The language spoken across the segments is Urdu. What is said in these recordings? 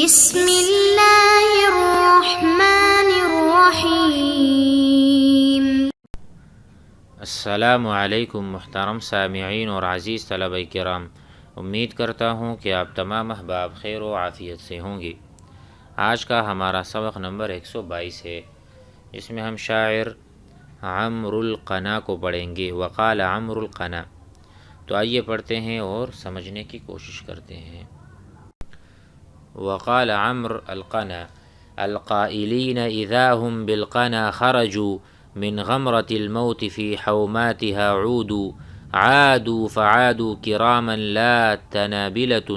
بسم اللہ الرحمن الرحیم۔ السلام علیکم محترم سامعین اور عزیز طلبہ کرام، امید کرتا ہوں کہ آپ تمام احباب خیر و عافیت سے ہوں گے۔ آج کا ہمارا سبق نمبر 122 ہے، اس میں ہم شاعر عمرو القنا کو پڑھیں گے۔ وقال عمرو القنا، تو آئیے پڑھتے ہیں اور سمجھنے کی کوشش کرتے ہیں۔ وقال عمرو القنا القائلین اذا هم بالقنا خرجوا من غمرة الموت في حوماتها عادوا فعادوا كراما لا تنابلة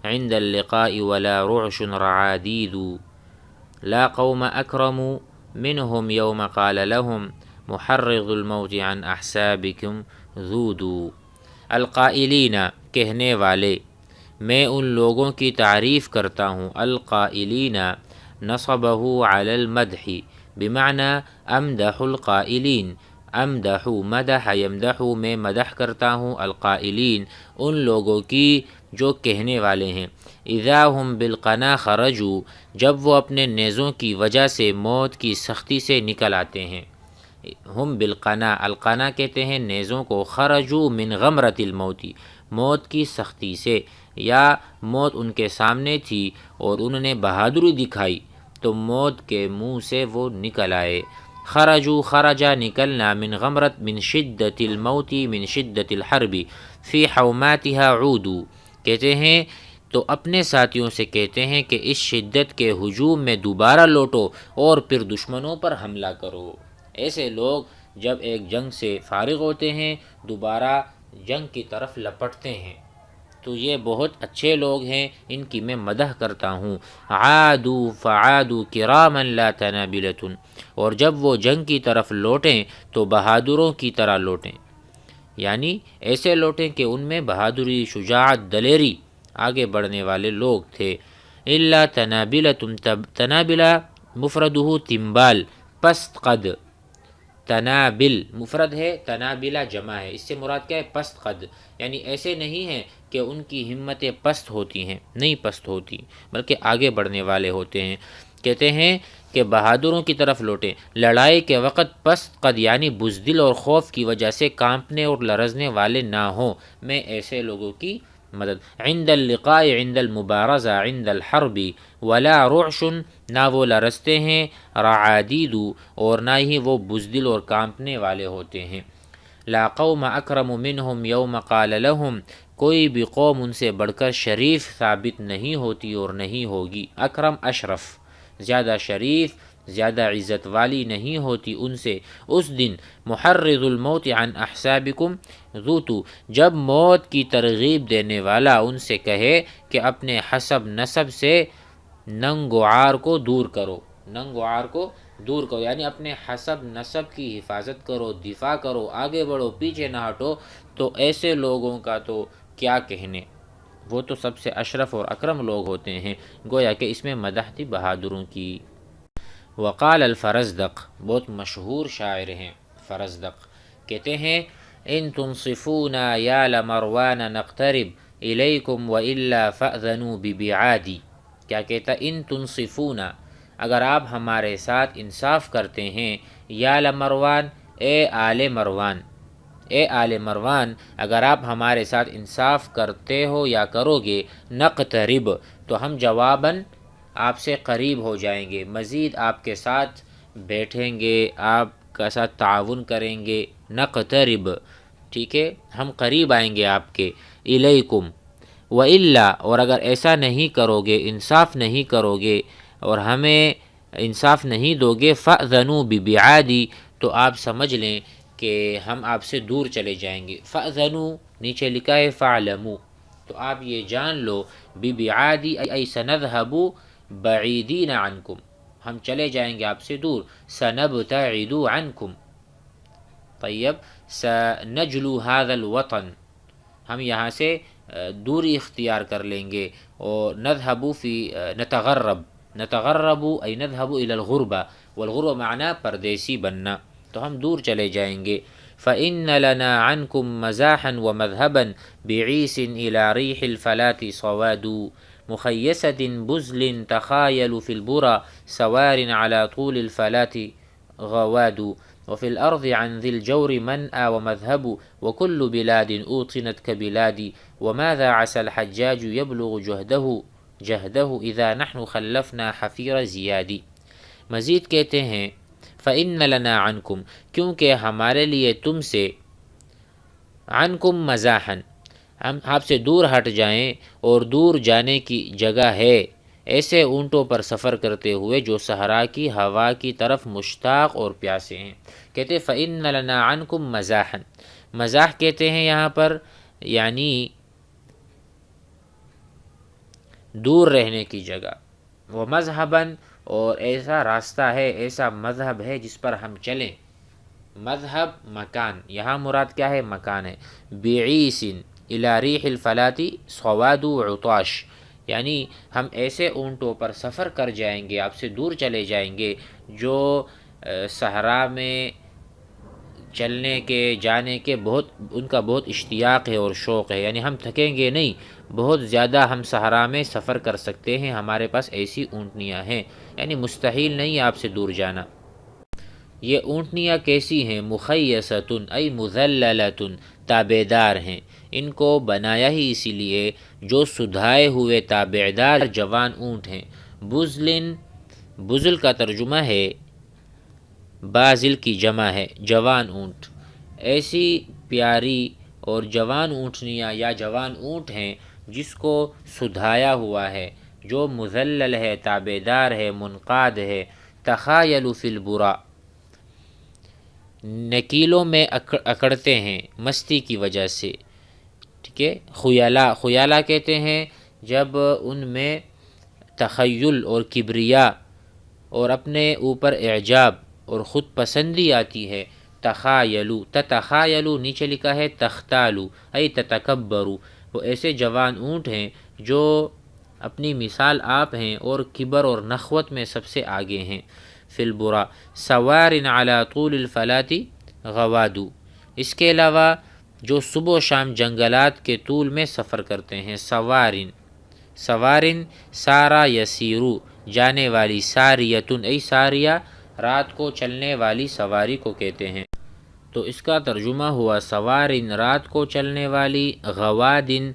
عند اللقاء ولا رعش رعاديد لا قوم أكرموا منهم يوم قال لهم محرض الموت عن أحسابكم ذودوا۔ القائلین کہنے والے، میں ان لوگوں کی تعریف کرتا ہوں۔ القائلین نصبہ علی المدح بمعنی امدح القائلین، امدح مدح یمدح، میں مدح کرتا ہوں القائلین ان لوگوں کی جو کہنے والے ہیں۔ اذا ہم بالقنا خرجوا، جب وہ اپنے نیزوں کی وجہ سے موت کی سختی سے نکل آتے ہیں۔ ہم بالقنا، القنا کہتے ہیں نیزوں کو، خرجوا من غمرۃ الموت، موت کی سختی سے، یا موت ان کے سامنے تھی اور انہوں نے بہادری دکھائی تو موت کے منہ سے وہ نکل آئے۔ خرجوا خرجا نکلنا، من غمرت من شدت الموت من شدت الحرب فی حوماتها عودوا، کہتے ہیں تو اپنے ساتھیوں سے کہتے ہیں کہ اس شدت کے ہجوم میں دوبارہ لوٹو اور پھر دشمنوں پر حملہ کرو۔ ایسے لوگ جب ایک جنگ سے فارغ ہوتے ہیں دوبارہ جنگ کی طرف لپٹتے ہیں، تو یہ بہت اچھے لوگ ہیں، ان کی میں مدح کرتا ہوں۔ عادوا فعادوا کراما لا تنابلۃ، اور جب وہ جنگ کی طرف لوٹیں تو بہادروں کی طرح لوٹیں، یعنی ایسے لوٹیں کہ ان میں بہادری، شجاعت، دلیری، آگے بڑھنے والے لوگ تھے۔ الا تنابلۃ، تنابلہ مفردہ تنبال، پست قد، تنابل مفرد ہے، تنابلہ جمع ہے، اس سے مراد کیا ہے؟ پست قد، یعنی ایسے نہیں ہیں کہ ان کی ہمتیں پست ہوتی ہیں، نہیں پست ہوتی، بلکہ آگے بڑھنے والے ہوتے ہیں۔ کہتے ہیں کہ بہادروں کی طرف لوٹیں، لڑائی کے وقت پست قد یعنی بزدل اور خوف کی وجہ سے کانپنے اور لرزنے والے نہ ہوں، میں ایسے لوگوں کی مدد۔ عند اللقاء عند المبارزہ عند الحرب ولا رعش، نہ وہ لرزتے ہیں، رعادید، اور نہ ہی وہ بزدل اور کانپنے والے ہوتے ہیں۔ لا قوم اکرم منہم یوم قال لہم، کوئی بھی قوم ان سے بڑھ کر شریف ثابت نہیں ہوتی اور نہیں ہوگی۔ اکرم اشرف، زیادہ شریف، زیادہ عزت والی نہیں ہوتی ان سے اس دن۔ محرض الموت عن احسابکم ذوتوا، جب موت کی ترغیب دینے والا ان سے کہے کہ اپنے حسب نسب سے ننگ و عار کو دور کرو، ننگ و عار کو دور کرو، یعنی اپنے حسب نسب کی حفاظت کرو، دفاع کرو، آگے بڑھو، پیچھے نہ ہٹو، تو ایسے لوگوں کا تو کیا کہنے، وہ تو سب سے اشرف اور اکرم لوگ ہوتے ہیں۔ گویا کہ اس میں مدح تھی بہادروں کی۔ وقال الفرزدق، بہت مشہور شاعر ہیں فرزدق، کہتے ہیں ان تنصفونا یا لمروان نقترب الیکم والا فاذنوا ببعادی، کیا کہتا؟ ان تنصفونا، اگر آپ ہمارے ساتھ انصاف کرتے ہیں، یا لمروان، اے آل مروان، اے آل مروان، اگر آپ ہمارے ساتھ انصاف کرتے ہو یا کرو گے، نقترب، تو ہم جواباً آپ سے قریب ہو جائیں گے، مزید آپ کے ساتھ بیٹھیں گے، آپ کا ساتھ تعاون کریں گے۔ نقترب، ٹھیک ہے، ہم قریب آئیں گے آپ کے۔ الیکم والا، اور اگر ایسا نہیں کرو گے، انصاف نہیں کرو گے اور ہمیں انصاف نہیں دو گے، فاذنوا ببعادی، تو آپ سمجھ لیں کہ ہم آپ سے دور چلے جائیں گے۔ فاذنوا نیچے لکھا ہے فاعلموا، تو آپ یہ جان لو، ببعادی ای سنذهب بعیدین عنکم، ہم چلے جائیں گے آپ سے دور۔ سنبتعد عنکم، طیب، سنجلو هذا الوطن، ہم یہاں سے دوری اختیار کر لیں گے۔ اور نذهب فی نتغرب، نتغرب ای نذهب الى الغربہ، والغربہ معنی پردیسی بننا، تو ہم دور چلے جائیں گے۔ فإن لنا عنكم مزاحا ومذهبا بعيس إلى ريح الفلاة صواد، مخیصۃ بزل تخایل فی البرا سوار علی طول الفلات غواد وفی الارض عن ذی الجور منأى ومذهب وكل بلاد اوطنت كبلادی وماذا عسى الحجاج يبلغ جهده اذا نحن خلفنا حفیر زیادی۔ مزید کہتے ہیں فإن لنا عنکم، کیونکہ ہمارے لیے تم سے، عنکم مزاحا، ہم آپ سے دور ہٹ جائیں اور دور جانے کی جگہ ہے، ایسے اونٹوں پر سفر کرتے ہوئے جو صحرا کی ہوا کی طرف مشتاق اور پیاسے ہیں۔ کہتے فإن لنا عنکم مزاحا، مزاح کہتے ہیں یہاں پر یعنی دور رہنے کی جگہ، وہ مذہباً، اور ایسا راستہ ہے، ایسا مذہب ہے جس پر ہم چلیں۔ مذہب مکان، یہاں مراد کیا ہے؟ مکان ہے۔ بعیس الی ریح الفلاۃ صواد عطاش، یعنی ہم ایسے اونٹوں پر سفر کر جائیں گے، آپ سے دور چلے جائیں گے جو صحرا میں چلنے کے، جانے کے بہت ان کا بہت اشتیاق ہے اور شوق ہے، یعنی ہم تھکیں گے نہیں، بہت زیادہ ہم صحرا میں سفر کر سکتے ہیں، ہمارے پاس ایسی اونٹنیاں ہیں، یعنی مستحیل نہیں آپ سے دور جانا۔ یہ اونٹنیاں کیسی ہیں؟ مخیصۃ ای مذللۃ، تابعدار ہیں، ان کو بنایا ہی اسی لیے جو سدھائے ہوئے تابعدار جوان اونٹ ہیں۔ بزل، بزل کا ترجمہ ہے بازل کی جمع ہے، جوان اونٹ۔ ایسی پیاری اور جوان اونٹنیاں یا جوان اونٹ ہیں جس کو سدھایا ہوا ہے، جو مذلل ہے، تابعدار ہے، منقاد ہے۔ تخایل فی البرا، نکیلوں میں اکڑتے ہیں مستی کی وجہ سے، ٹھیک ہے۔ خیالہ، خیالہ کہتے ہیں جب ان میں تخیل اور کبریا اور اپنے اوپر اعجاب اور خود پسندی آتی ہے۔ تخایلو، تتخایلو نیچے لکھا ہے تختالو ای تتکبرو، وہ ایسے جوان اونٹ ہیں جو اپنی مثال آپ ہیں اور کبر اور نخوت میں سب سے آگے ہیں۔ فی البرا سوار علی طول الفلاۃ غوادو، اس کے علاوہ جو صبح و شام جنگلات کے طول میں سفر کرتے ہیں۔ سوارن، سوارن سارا یسیرو، جانے والی، ساریتن ای ساریہ، رات کو چلنے والی سواری کو کہتے ہیں۔ تو اس کا ترجمہ ہوا سوارن رات کو چلنے والی، غوادن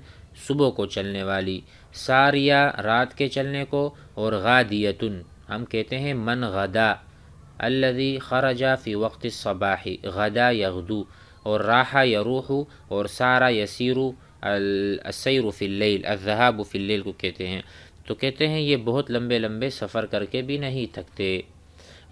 صبح کو چلنے والی، ساریہ رات کے چلنے کو، اور غادیتن ہم کہتے ہیں من غدا الذی خرج فی وقت الصباح، غدا یغدو، اور راح یروح، اور سارا یسیر، السیر فی اللیل، الذهاب فی اللیل کو کہتے ہیں۔ تو کہتے ہیں یہ بہت لمبے لمبے سفر کر کے بھی نہیں تھکتے۔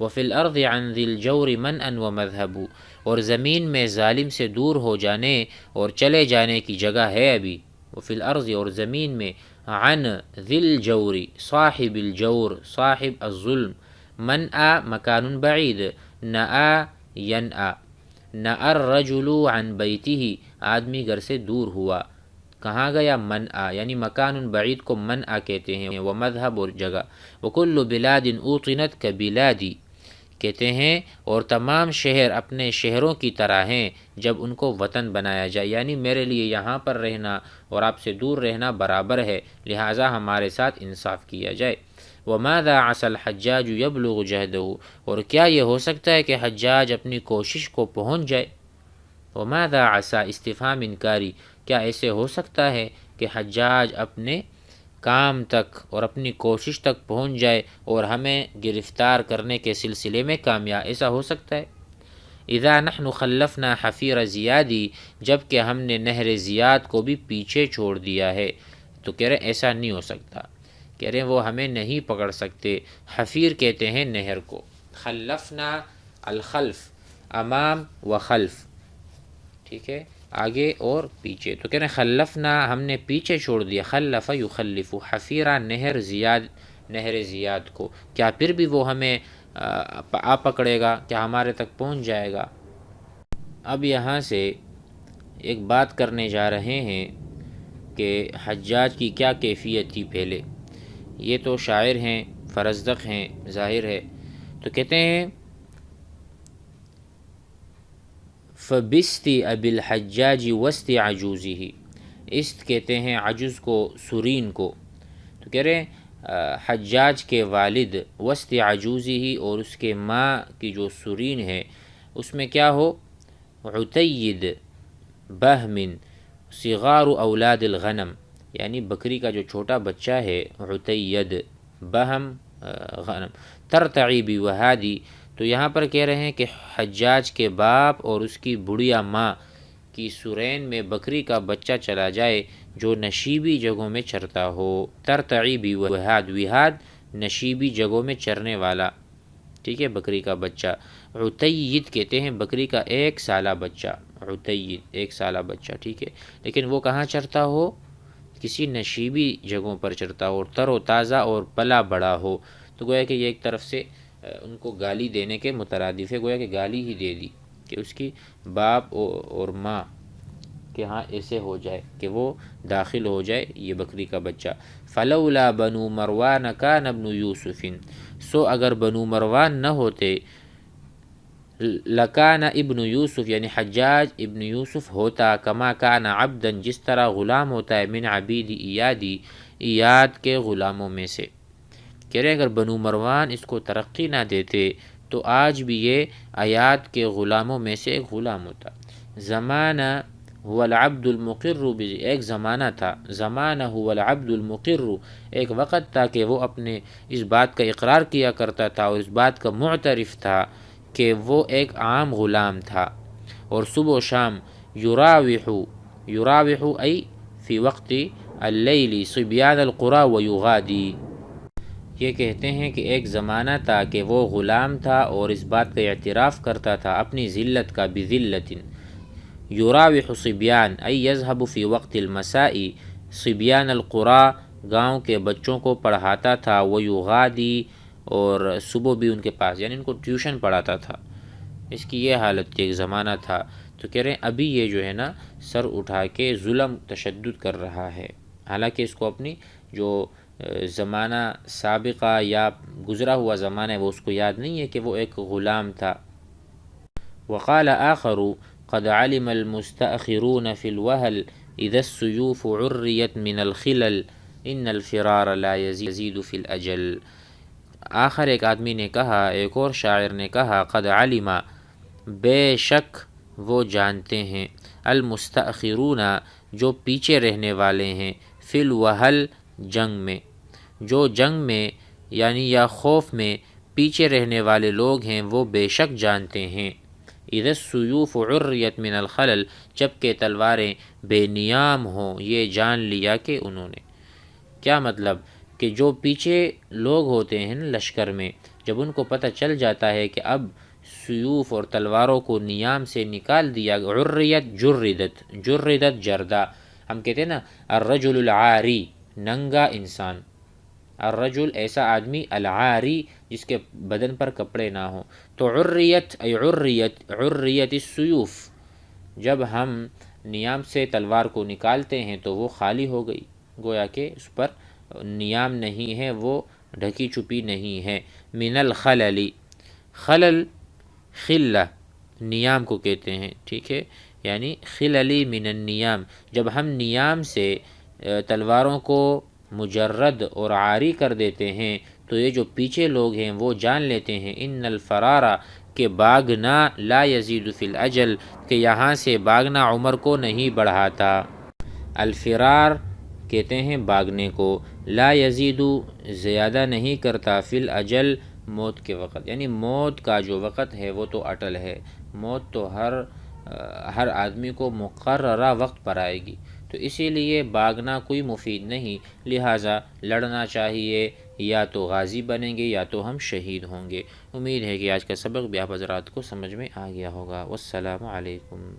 وفی الارض عن ذی الجور منأ ومذهب، اور زمین میں ظالم سے دور ہو جانے اور چلے جانے کی جگہ ہے ابھی۔ وفی الارض، اور زمین میں، عن ذی الجور صاحب الجور، صاحب الظلم، منأ مکان بعید، نأ ینأ، نأ الرجل عن بیتہ، آدمی گھر سے دور ہوا، کہاں گیا؟ منأ، یعنی مکان بعید کو منأ کہتے ہیں، وہ مذہب اور جگہ۔ وکل بلاد اوطنت کبلادی، کہتے ہیں اور تمام شہر اپنے شہروں کی طرح ہیں جب ان کو وطن بنایا جائے، یعنی میرے لیے یہاں پر رہنا اور آپ سے دور رہنا برابر ہے، لہٰذا ہمارے ساتھ انصاف کیا جائے۔ وماذا عسى الحجاج يبلغ جهده، اور کیا یہ ہو سکتا ہے کہ حجاج اپنی کوشش کو پہنچ جائے؟ وماذا عسى استفہام انکاری، کیا ایسے ہو سکتا ہے کہ حجاج اپنے کام تک اور اپنی کوشش تک پہنچ جائے اور ہمیں گرفتار کرنے کے سلسلے میں کامیاب، ایسا ہو سکتا ہے؟ اذا نحن خلفنا حفیر زیادی، جب کہ ہم نے نہر زیاد کو بھی پیچھے چھوڑ دیا ہے، تو کہہ رہے ایسا نہیں ہو سکتا، کہہ رہے وہ ہمیں نہیں پکڑ سکتے۔ حفیر کہتے ہیں نہر کو۔ خلفنا، الخلف امام و خلف، ٹھیک ہے، آگے اور پیچھے، تو کہہ رہے ہیں خلفنا، ہم نے پیچھے چھوڑ دیا، خلف یخلف، حفیرہ نہر زیاد، نہر زیاد کو، کیا پھر بھی وہ ہمیں آ پکڑے گا؟ کیا ہمارے تک پہنچ جائے گا؟ اب یہاں سے ایک بات کرنے جا رہے ہیں کہ حجاج کی کیا کیفیت تھی پہلے۔ یہ تو شاعر ہیں، فرزدق ہیں، ظاہر ہے، تو کہتے ہیں فبستی ابی الحجاج وسط عجوزہ، است کہتے ہیں عجوز کو، سرین کو، تو تو کہہ رہے ہیں حجاج کے والد وسط عجوزی ہی، اور اس کے ماں کی جو سرین ہے اس میں کیا ہو، عتید بہمن صغار اولاد الغنم، یعنی بکری کا جو چھوٹا بچہ ہے عتید بہم غنم ترتعی بوہادی. تو یہاں پر کہہ رہے ہیں کہ حجاج کے باپ اور اس کی بڑھیا ماں کی سرین میں بکری کا بچہ چلا جائے جو نشیبی جگہوں میں چرتا ہو. ترتعی بوہاد، وہاد نشیبی جگہوں میں چرنے والا، ٹھیک ہے، بکری کا بچہ. عتید کہتے ہیں بکری کا 1 سالہ بچہ، عتید 1 سالہ بچہ، ٹھیک ہے، لیکن وہ کہاں چرتا ہو، کسی نشیبی جگہوں پر چرتا ہو اور تر و تازہ اور پلا بڑا ہو. تو گویا کہ یہ ایک طرف سے ان کو گالی دینے کے مترادف ہے، گویا کہ گالی ہی دے دی کہ اس کی باپ اور ماں کہ ہاں ایسے ہو جائے کہ وہ داخل ہو جائے یہ بکری کا بچہ. فلولا بنو مروان کان ابن یوسف، سو اگر بنو مروان نہ ہوتے، لکان ابن یوسف یعنی حجاج ابن یوسف ہوتا، کما کان عبدا جس طرح غلام ہوتا ہے، من عبید ایادی ایاد کے غلاموں میں سے. کہہ رہے اگر بنو مروان اس کو ترقی نہ دیتے تو آج بھی یہ ایاد کے غلاموں میں سے ایک غلام ہوتا. زمانہ هو العبد المقر، ایک زمانہ تھا، زمانہ هو العبد المقر، ایک وقت تھا کہ وہ اپنے اس بات کا اقرار کیا کرتا تھا اور اس بات کا معترف تھا کہ وہ ایک عام غلام تھا. اور صبح و شام یراوح ای فی وقت اللیل صبیان القرى ویغادی، یہ کہتے ہیں کہ ایک زمانہ تھا کہ وہ غلام تھا اور اس بات کا اعتراف کرتا تھا اپنی ذلت کا، بذلت. یراوح صبیان ای یذهب فی وقت المساء صبیان القرى، گاؤں کے بچوں کو پڑھاتا تھا، ویغادی اور صبح بھی ان کے پاس، یعنی ان کو ٹیوشن پڑھاتا تھا. اس کی یہ حالت تھی، ایک زمانہ تھا. تو کہہ رہے ہیں ابھی یہ جو ہے نا سر اٹھا کے ظلم تشدد کر رہا ہے، حالانکہ اس کو اپنی جو زمانہ سابقہ یا گزرا ہوا زمانہ ہے وہ اس کو یاد نہیں ہے کہ وہ ایک غلام تھا. وقال آخر قد علم المستأخرون في الوهل اذا السيوف عريت من الخلل ان الفرار لا يزيد في الاجل. آخر ایک آدمی نے کہا، ایک اور شاعر نے کہا، قد علم بے شک وہ جانتے ہیں، المستأخرون جو پیچھے رہنے والے ہیں، فی الوہل جنگ میں، جو جنگ میں یعنی یا خوف میں پیچھے رہنے والے لوگ ہیں وہ بے شک جانتے ہیں. اذا السیوف عریت من الخلل، جبکہ تلواریں بے نیام ہوں، یہ جان لیا کہ انہوں نے. کیا مطلب کہ جو پیچھے لوگ ہوتے ہیں لشکر میں، جب ان کو پتہ چل جاتا ہے کہ اب سیوف اور تلواروں کو نیام سے نکال دیا، عریت جردت جردہ، ہم کہتے ہیں نا الرجل العاری، ننگا انسان، الرجل ایسا آدمی، العاری جس کے بدن پر کپڑے نہ ہوں. تو عریت السیوف، جب ہم نیام سے تلوار کو نکالتے ہیں تو وہ خالی ہو گئی، گویا کہ اس پر نیام نہیں ہے، وہ ڈھکی چھپی نہیں ہے. من الخلل، خلل خلہ نیام کو کہتے ہیں، ٹھیک ہے، یعنی خللی من النیام، جب ہم نیام سے تلواروں کو مجرد اور عاری کر دیتے ہیں تو یہ جو پیچھے لوگ ہیں وہ جان لیتے ہیں ان الفرارا کہ بھاگنا، لا یزید فی الاجل کہ یہاں سے بھاگنا عمر کو نہیں بڑھاتا. الفرار کہتے ہیں بھاگنے کو، لا یزید زیادہ نہیں کرتا، فی الاجل موت کے وقت، یعنی موت کا جو وقت ہے وہ تو اٹل ہے، موت تو ہر آدمی کو مقررہ وقت پر آئے گی. تو اسی لیے بھاگنا کوئی مفید نہیں، لہٰذا لڑنا چاہیے، یا تو غازی بنیں گے یا تو ہم شہید ہوں گے. امید ہے کہ آج کا سبق بھی آپ حضرات کو سمجھ میں آ گیا ہوگا. والسلام علیکم.